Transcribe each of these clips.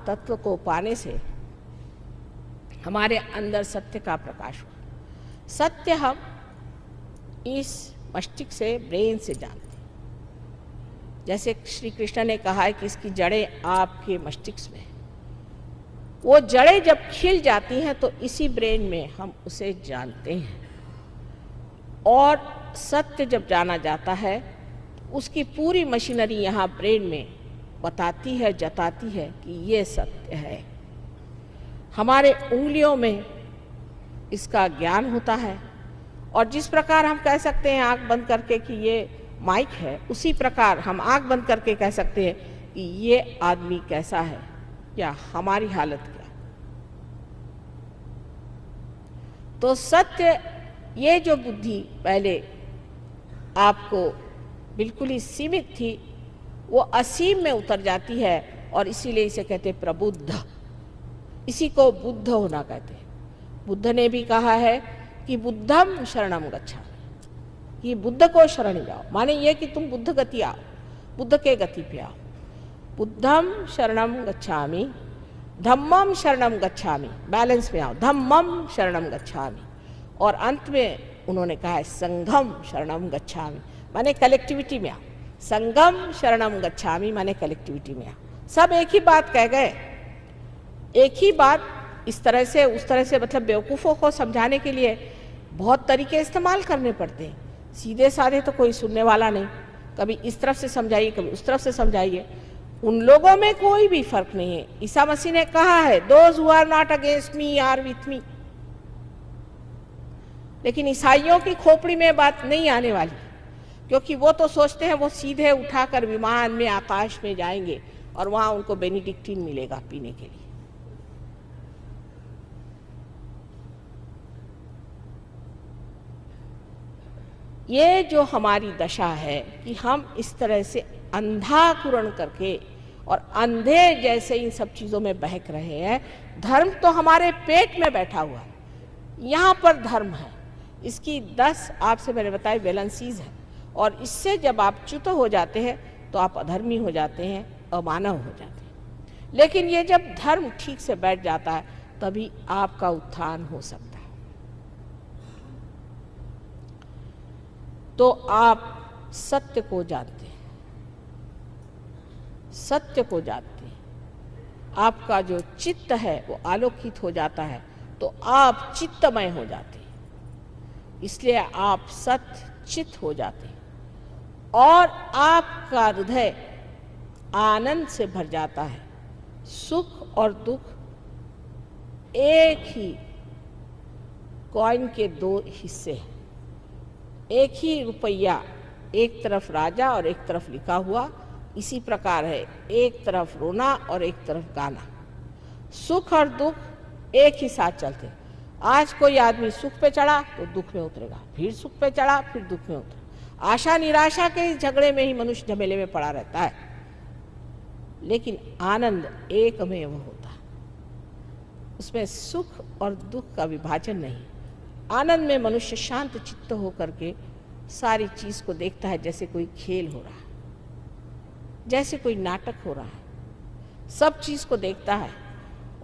तत्व को पाने से हमारे अंदर सत्य का प्रकाश हुआ। सत्य हम इस मस्तिष्क से, ब्रेन से जानते हैं। जैसे श्री कृष्ण ने कहा है कि इसकी जड़ें आपके मस्तिष्क में, वो जड़ें जब खिल जाती हैं तो इसी ब्रेन में हम उसे जानते हैं। और सत्य जब जाना जाता है उसकी पूरी मशीनरी यहाँ ब्रेन में बताती है, जताती है कि ये सत्य है। हमारे उंगलियों में इसका ज्ञान होता है। और जिस प्रकार हम कह सकते हैं आंख बंद करके कि ये माइक है, उसी प्रकार हम आंख बंद करके कह सकते हैं कि ये आदमी कैसा है या हमारी हालत क्या। तो सत्य, ये जो बुद्धि पहले आपको बिल्कुल ही सीमित थी, वो असीम में उतर जाती है और इसीलिए इसे कहते हैं प्रबुद्ध। इसी को बुद्ध होना कहते हैं। बुद्ध ने भी कहा है कि बुद्धम शरणम गच्छामि, ये बुद्ध को शरण जाओ, माने ये कि तुम बुद्ध गति आओ, बुद्ध के गति पे आओ। बुद्धम शरणम गच्छामि, धम्मम शरणम गच्छामि, बैलेंस में आओ, धम्मम शरणम गच्छामि। और अंत में उन्होंने कहा है संघम शरणम गच्छामि, माने कलेक्टिविटी में आओ। संगम शरणम गच्छामि माने कलेक्टिविटी में आओ। सब एक ही बात कह गए, एक ही बात। इस तरह से उस तरह से, मतलब बेवकूफ़ों को समझाने के लिए बहुत तरीके इस्तेमाल करने पड़ते हैं। सीधे साधे तो कोई सुनने वाला नहीं। कभी इस तरफ से समझाइए, कभी उस तरफ से समझाइए। उन लोगों में कोई भी फर्क नहीं है। ईसा मसीह ने कहा है those who are not against me are with me. लेकिन ईसाइयों की खोपड़ी में बात नहीं आने वाली, क्योंकि वो तो सोचते हैं वो सीधे उठाकर विमान में आकाश में जाएंगे और वहां उनको बेनिडिक्टिन मिलेगा पीने के लिए। ये जो हमारी दशा है कि हम इस तरह से अंधाकुरण करके और अंधे जैसे इन सब चीज़ों में बहक रहे हैं। धर्म तो हमारे पेट में बैठा हुआ है, यहाँ पर धर्म है। इसकी 10 आपसे मैंने बताया वैलेंसीज है। और इससे जब आप च्युत हो जाते हैं तो आप अधर्मी हो जाते हैं, अमानव हो जाते हैं। लेकिन ये जब धर्म ठीक से बैठ जाता है तभी आपका उत्थान हो सकता है। तो आप सत्य को जानते हैं, सत्य को जानते हैं, आपका जो चित्त है वो आलोकित हो जाता है, तो आप चित्तमय हो जाते हैं। इसलिए आप सत्य चित्त हो जाते हैं और आपका हृदय आनंद से भर जाता है। सुख और दुख एक ही कॉइन के 2 हिस्से हैं। एक ही रुपया, एक तरफ राजा और एक तरफ लिखा हुआ। इसी प्रकार है, एक तरफ रोना और एक तरफ गाना। सुख और दुख एक ही साथ चलते। आज कोई आदमी सुख पे चढ़ा तो दुख में उतरेगा, फिर सुख पे चढ़ा फिर दुख में उतरेगा। आशा निराशा के इस झगड़े में ही मनुष्य झमेले में पड़ा रहता है। लेकिन आनंद एकमेव होता है, उसमें सुख और दुख का विभाजन नहीं। आनंद में मनुष्य शांत चित्त होकर के सारी चीज को देखता है जैसे कोई खेल हो रहा है, जैसे कोई नाटक हो रहा है। सब चीज को देखता है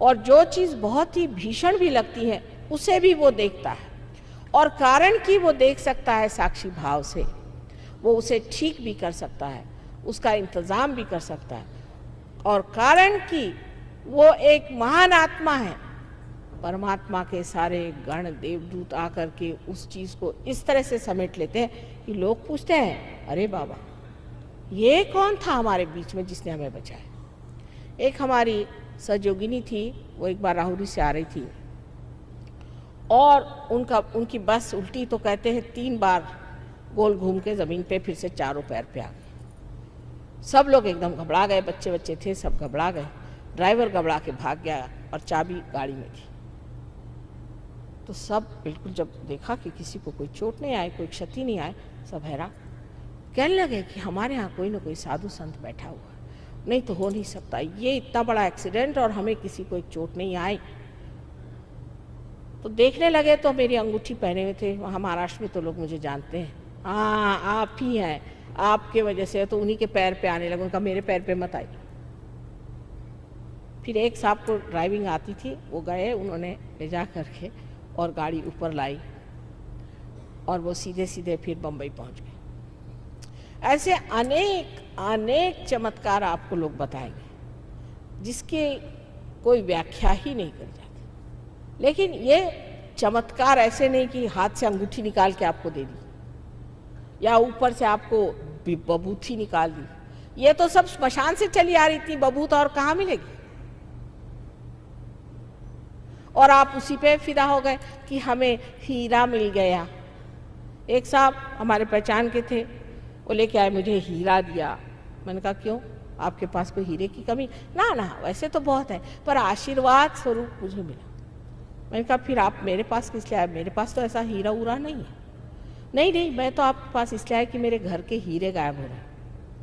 और जो चीज बहुत ही भीषण भी लगती है उसे भी वो देखता है। और कारण कि वो देख सकता है साक्षी भाव से, वो उसे ठीक भी कर सकता है, उसका इंतजाम भी कर सकता है। और कारण कि वो एक महान आत्मा है, परमात्मा के सारे गण देवदूत आकर के उस चीज को इस तरह से समेट लेते हैं कि लोग पूछते हैं अरे बाबा ये कौन था हमारे बीच में जिसने हमें बचाया। एक हमारी सहयोगिनी थी, वो एक बार राहुरी से आ रही थी और उनकी बस उल्टी तो कहते हैं 3 बार गोल घूम के ज़मीन पे फिर से चारों पैर पे आ गई। सब लोग एकदम घबरा गए, बच्चे थे सब घबरा गए। ड्राइवर घबरा के भाग गया और चाबी गाड़ी में थी। तो सब बिल्कुल जब देखा कि किसी को कोई चोट नहीं आए, कोई क्षति नहीं आए, सब हैरान। कहने लगे कि हमारे यहाँ कोई ना कोई साधु संत बैठा हुआ है, नहीं तो हो नहीं सकता ये इतना बड़ा एक्सीडेंट और हमें किसी को एक चोट नहीं आई। तो देखने लगे तो मेरी अंगूठी पहने हुए थे। वहाँ महाराष्ट्र में तो लोग मुझे जानते हैं, हाँ आप ही हैं, आपके वजह से। तो उन्हीं के पैर पे आने लगे। उनका मेरे पैर पे मत आई। फिर एक साहब को ड्राइविंग आती थी, वो गए, उन्होंने ले जा करके और गाड़ी ऊपर लाई और वो सीधे सीधे फिर बम्बई पहुंच गए। ऐसे अनेक अनेक चमत्कार आपको लोग बताएंगे जिसकी कोई व्याख्या ही नहीं कर जाती। लेकिन ये चमत्कार ऐसे नहीं कि हाथ से अंगूठी निकाल के आपको दे दी या ऊपर से आपको बबूथी निकाल दी। ये तो सब स्मशान से चली आ रही थी बबूत, और कहाँ मिलेगी? और आप उसी पे फिदा हो गए कि हमें हीरा मिल गया। एक साहब हमारे पहचान के थे, वो लेके आए, मुझे हीरा दिया। मैंने कहा क्यों, आपके पास कोई हीरे की कमी? ना ना, वैसे तो बहुत है, पर आशीर्वाद स्वरूप मुझे मिला। मैंने कहा फिर आप मेरे पास किस लिए आए? मेरे पास तो ऐसा हीरा उरा नहीं है। नहीं नहीं, मैं तो आपके पास इसलिए आया कि मेरे घर के हीरे गायब हो रहे हैं।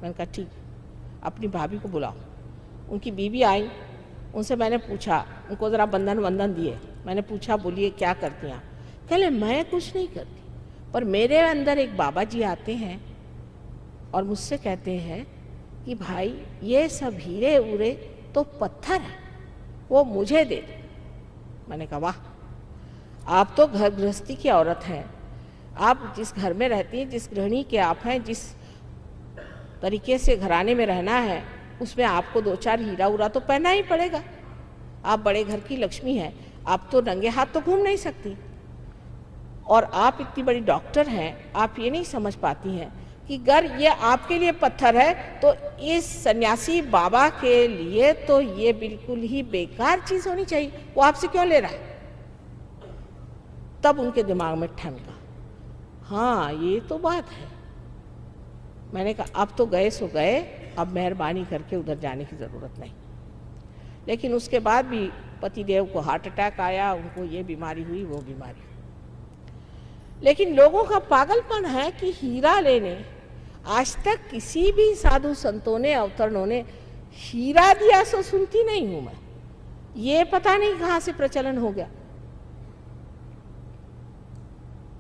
मैंने कहा ठीक, अपनी भाभी को बुलाओ। उनकी बीवी आई, उनसे मैंने पूछा, उनको ज़रा बंधन वंदन दिए। मैंने पूछा बोलिए क्या करती हैं आप? कहले मैं कुछ नहीं करती, पर मेरे अंदर एक बाबा जी आते हैं और मुझसे कहते हैं कि भाई ये सब हीरे उरे तो पत्थर है, वो मुझे दे दो। मैंने कहा वाह, आप तो घर गृहस्थी की औरत हैं, आप जिस घर में रहती हैं, जिस गृहिणी के आप हैं, जिस तरीके से घराने में रहना है, उसमें आपको दो चार हीरा उरा तो पहनना ही पड़ेगा। आप बड़े घर की लक्ष्मी हैं, आप तो नंगे हाथ तो घूम नहीं सकती। और आप इतनी बड़ी डॉक्टर हैं, आप ये नहीं समझ पाती हैं कि अगर ये आपके लिए पत्थर है तो इस सन्यासी बाबा के लिए तो ये बिल्कुल ही बेकार चीज होनी चाहिए, वो आपसे क्यों ले रहा है? तब उनके दिमाग में ठनका, हाँ ये तो बात है। मैंने कहा अब तो गए सो गए, अब मेहरबानी करके उधर जाने की ज़रूरत नहीं। लेकिन उसके बाद भी पतिदेव को हार्ट अटैक आया, उनको ये बीमारी हुई, वो बीमारी हुई। लेकिन लोगों का पागलपन है कि हीरा लेने, आज तक किसी भी साधु संतों ने, अवतरणों ने हीरा दिया सो सुनती नहीं हूं मैं। ये पता नहीं कहां से प्रचलन हो गया।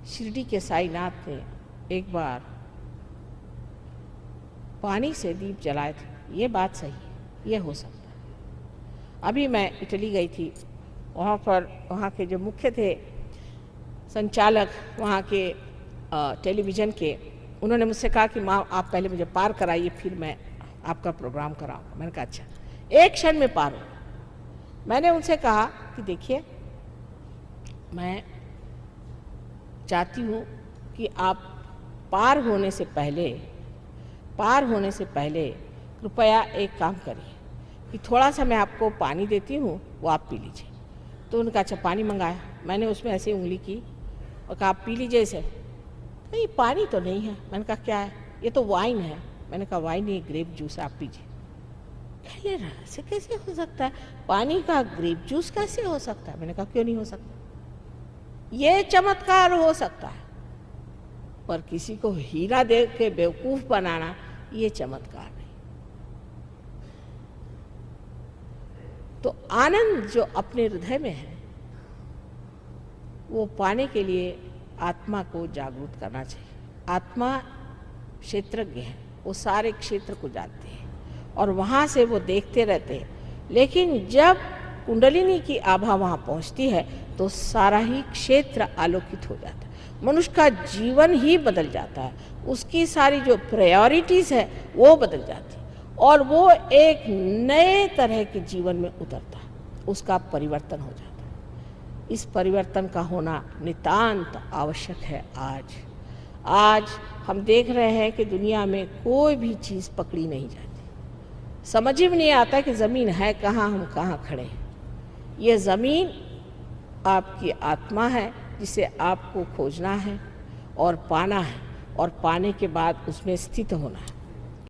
शिरडी के साईनाथ ने एक बार पानी से दीप जलाए थे, ये बात सही है, ये हो सकता है। अभी मैं इटली गई थी, वहाँ पर वहाँ के जो मुख्य थे संचालक वहाँ के टेलीविज़न के, उन्होंने मुझसे कहा कि माँ आप पहले मुझे पार कराइए, फिर मैं आपका प्रोग्राम कराऊंगा। मैंने कहा अच्छा, एक क्षण में पार हो। मैंने उनसे कहा कि देखिए मैं चाहती हूँ कि आप पार होने से पहले कृपया एक काम करिए कि थोड़ा सा मैं आपको पानी देती हूँ, वो आप पी लीजिए। तो उनका अच्छा पानी मंगाया, मैंने उसमें ऐसे उंगली की और कहा आप पी लीजिए इसे। नहीं पानी तो नहीं है। मैंने कहा क्या है? ये तो वाइन है। मैंने कहा वाइन नहीं, ग्रेप जूस है, आप पीजिए। कहले रहा ऐसे कैसे हो सकता है, पानी का ग्रेप जूस कैसे हो सकता है? मैंने कहा क्यों नहीं हो सकता, ये चमत्कार हो सकता है, पर किसी को हीरा दे के बेवकूफ बनाना ये चमत्कार नहीं। तो आनंद जो अपने हृदय में है वो पाने के लिए आत्मा को जागरूक करना चाहिए। आत्मा क्षेत्रज्ञ है, वो सारे क्षेत्र को जानते हैं और वहाँ से वो देखते रहते हैं। लेकिन जब कुंडलिनी की आभा वहाँ पहुँचती है तो सारा ही क्षेत्र आलोकित हो जाता है, मनुष्य का जीवन ही बदल जाता है, उसकी सारी जो प्रायोरिटीज़ है वो बदल जाती है और वो एक नए तरह के जीवन में उतरता है, उसका परिवर्तन हो जाता है। इस परिवर्तन का होना नितांत आवश्यक है। आज हम देख रहे हैं कि दुनिया में कोई भी चीज़ पकड़ी नहीं जाती, समझ ही नहीं आता कि ज़मीन है कहाँ, हम कहाँ खड़े हैं। ये ज़मीन आपकी आत्मा है जिसे आपको खोजना है और पाना है, और पाने के बाद उसमें स्थित होना है।